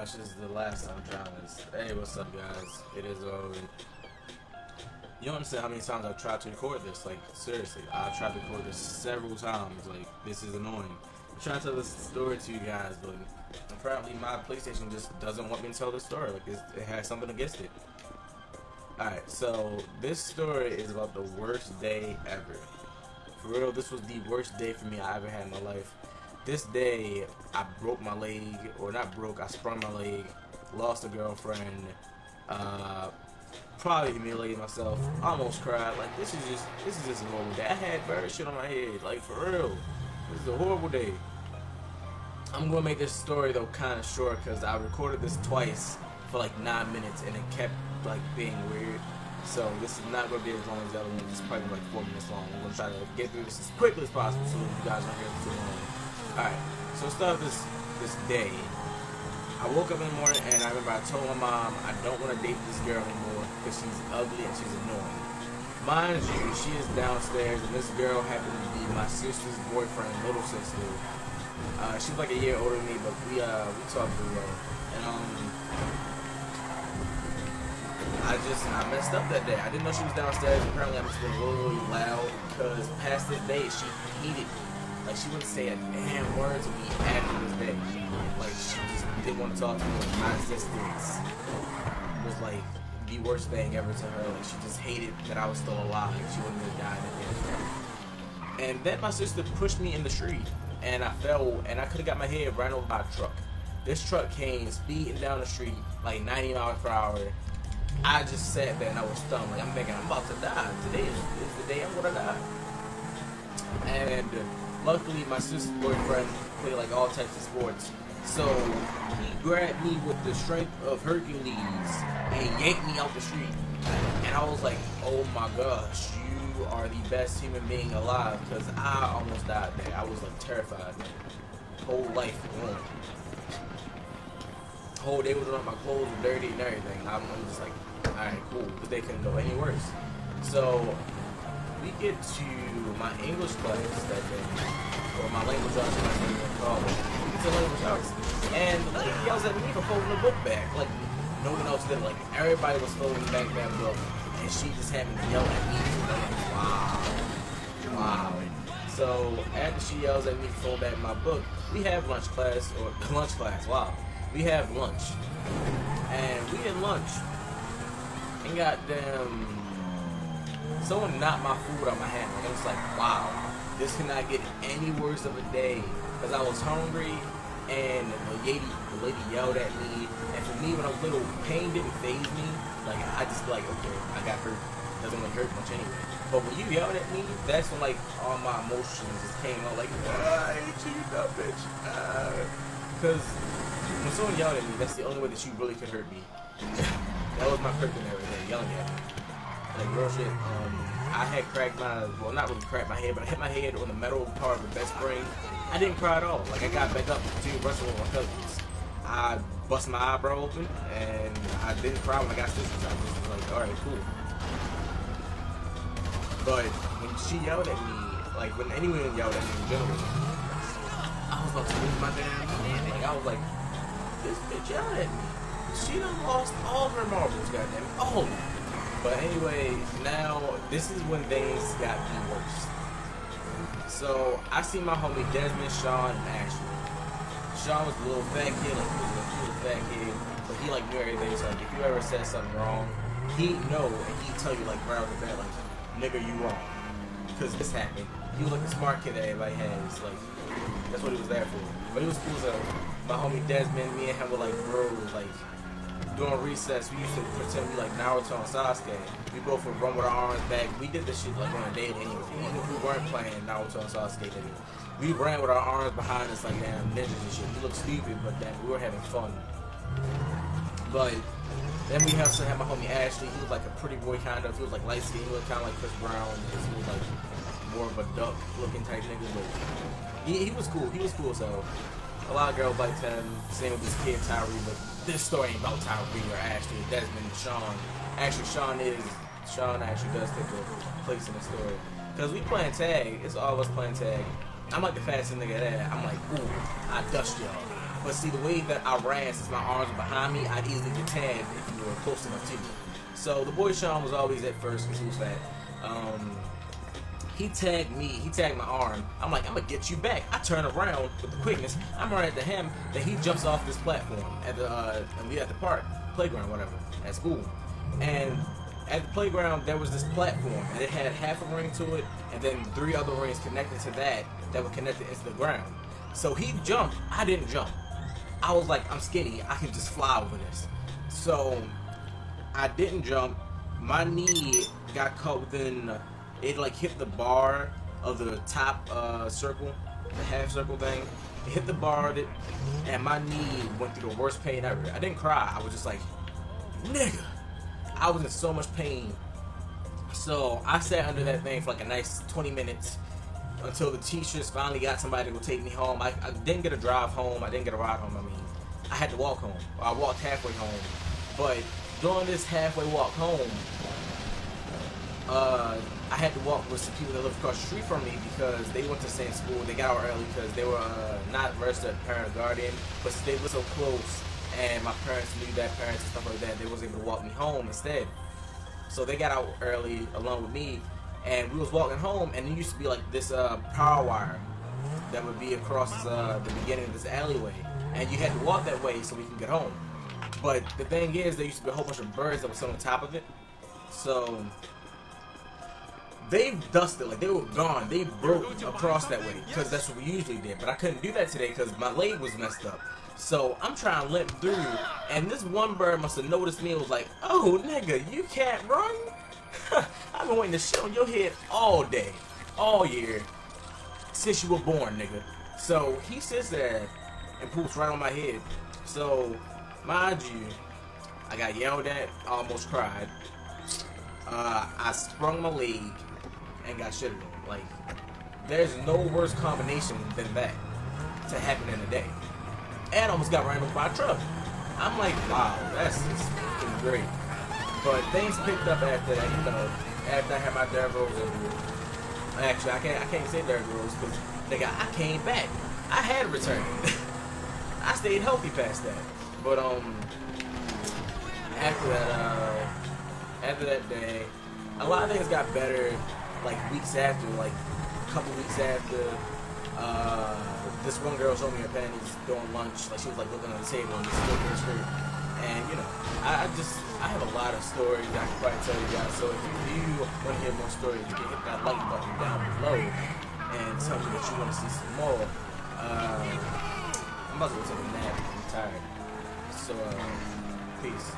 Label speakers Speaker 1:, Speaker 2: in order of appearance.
Speaker 1: gosh, this is the last time I'm trying this. Hey, what's up, guys? It is you don't understand how many times I've tried to record this. Like, seriously, I've tried to record this several times. Like, this is annoying. I'm trying to tell this story to you guys, but apparently my PlayStation just doesn't want me to tell this story. Like, it has something against it. Alright, so this story is about the worst day ever. For real, this was the worst day for me I ever had in my life. This day, I broke my leg, or not broke, I sprung my leg, lost a girlfriend, probably humiliated myself, almost cried. Like, this is just a horrible day. I had bird shit on my head, like, for real. This is a horrible day. I'm gonna make this story though kind of short because I recorded this twice for like 9 minutes and it kept like being weird. So this is not gonna be as long as the other one. It's probably like 4 minutes long. I'm gonna try to get through this as quickly as possible so you guys don't hear it too long. Alright, so start this day. I woke up in the morning and I remember I told my mom I don't want to date this girl anymore because she's ugly and she's annoying. Mind you, she is downstairs and this girl happened to be my sister's boyfriend, little sister. She was like a year older than me, but we talked pretty well. And I messed up that day. I didn't know she was downstairs. Apparently I must have been really, really loud because past this day she hated me. Like, she wouldn't say a damn word to me after this day. Like, she just didn't want to talk to me. My existence was like the worst thing ever to her. Like, she just hated that I was still alive. She wouldn't have died at the end of the day. And then my sister pushed me in the street, and I fell, and I could have got my head ran over by a truck. This truck came speeding down the street like 90 miles per hour. I just sat there and I was stunned. Like, I'm thinking, I'm about to die. Today is the day I'm gonna die. And luckily, my sister's boyfriend played like all types of sports, so he grabbed me with the strength of Hercules and yanked me out the street. And I was like, oh my gosh, you are the best human being alive, because I almost died there. I was like terrified. Whole life ruined. Whole day was on, my clothes were dirty and everything. I'm just like, alright, cool. But they couldn't go any worse. So we get to my English class that day, or my language arts class, whatever you want to call it. We get to language arts, and the lady yells at me for folding the book back. Like, no one else did. Like, everybody was folding back that book, and she just happened to yell at me. And I'm like, wow. So after she yells at me to fold back my book, we have lunch class, wow. We have lunch, and we had lunch, and goddamn, someone knocked my food out of my hand. Like, I was like, wow, this cannot get any worse of a day, because I was hungry, and the lady yelled at me, and for me, when I was little, pain didn't faze me. Like, I just be like, okay, I got hurt. Doesn't really hurt much anyway. But when you yelled at me, that's when like all my emotions just came out. Like, I hate you, dumb bitch. Because when someone yelled at me, that's the only way that you really could hurt me. That was my kryptonite right there, yelling at me. Like, real shit. I had cracked my, well, not really cracked my head, but I hit my head on the metal part of the bed spring. I didn't cry at all. Like, I got back up to wrestling with my cousins. I bust my eyebrow open, and I didn't cry when I got stitches. I was like, alright, cool. But when she yelled at me, like, when anyone yelled at me in general, I was about to lose my damn mind. Like, I was like, this bitch yelled at me. She done lost all of her marbles, goddamn it. All of them. But anyway, now, this is when things got the worst. So, I see my homie Desmond, Sean, and Ashley. Sean was a little fat kid, like, he was a little fat kid, but he, like, knew everything. So, like, if you ever said something wrong, he'd know, and he'd tell you, like, right off the bat, like, nigga, you wrong. Because this happened. He was, like, the smart kid that everybody has. Like, that's what he was there for. But he was cool, so my homie Desmond, me and him were, like, bros, like, during recess, we used to pretend we like Naruto and Sasuke. We both would run with our arms back. We did this shit like on a daily anyway. Even if we weren't playing Naruto and Sasuke anymore. We ran with our arms behind us like damn ninjas and shit. We looked stupid, but then we were having fun. But then we also had my homie Ashley. He was like a pretty boy kind of. He was like light skinned. He was kind of like Chris Brown. He was like more of a duck looking type nigga. But he was cool. He was cool, so a lot of girls liked him. Same with this kid Tyree, but this story ain't about Tyree or Ashley, Desmond, and Sean. Actually, Sean actually does take a place in the story. Because we playing tag, it's all of us playing tag. I'm like the fastest nigga there. I'm like, ooh, I dust y'all. But see, the way that I ran, since my arms were behind me, I'd easily get tagged if you were close enough to me. So the boy Sean was always at first because he was fat. He tagged me, he tagged my arm. I'm like, I'm gonna get you back. I turn around with the quickness. I'm running to him, then he jumps off this platform at the and we at the park, playground, whatever, at school. And at the playground there was this platform and it had half a ring to it and then 3 other rings connected to that were connected into the ground. So he jumped, I didn't jump. I was like, I'm skinny, I can just fly over this. So I didn't jump. My knee got caught within, it like hit the bar of the top circle, the half circle thing. It hit the bar of it, and my knee went through the worst pain ever. I didn't cry, I was just like, nigga. I was in so much pain. So I sat under that thing for like a nice 20 minutes until the teachers finally got somebody to go take me home. I didn't get a drive home, I didn't get a ride home, I mean. I had to walk home. I walked halfway home. But during this halfway walk home, I had to walk with some people that lived across the street from me because they went to the same school. They got out early because they were not registered parent or guardian, but they lived so close and my parents knew that parents and stuff like that, they was able to walk me home instead. So they got out early along with me and we was walking home and there used to be like this power wire that would be across the beginning of this alleyway and you had to walk that way so we can get home. But the thing is, there used to be a whole bunch of birds that were sitting on top of it. So they dusted, like they were gone. They broke across that way because that's what we usually did. But I couldn't do that today because my leg was messed up. So I'm trying to limp through, and this one bird must have noticed me and was like, "Oh, nigga, you can't run? I've been waiting to shit on your head all day, all year, since you were born, nigga." So he sits there and poops right on my head. So mind you, I got yelled at, almost cried. I sprung my leg and got shitted on. Like, there's no worse combination than that to happen in a day. And I almost got ran over by a truck. I'm like, wow, that's just fucking great. But things picked up after that, you know, after I had my Derrick Rose injury. Actually, I can't say Derrick Rose because, nigga, I came back. I had returned. I stayed healthy past that. But after that day, a lot of things got better. Like weeks after, like a couple weeks after. This one girl showed me her panties during lunch. Like she was like looking on the table and just looking at her skirt. And you know, I have a lot of stories I can probably tell you guys. So if you want to hear more stories, you can hit that like button down below and tell me that you want to see some more. I'm about to go take a nap. I'm tired. So, peace.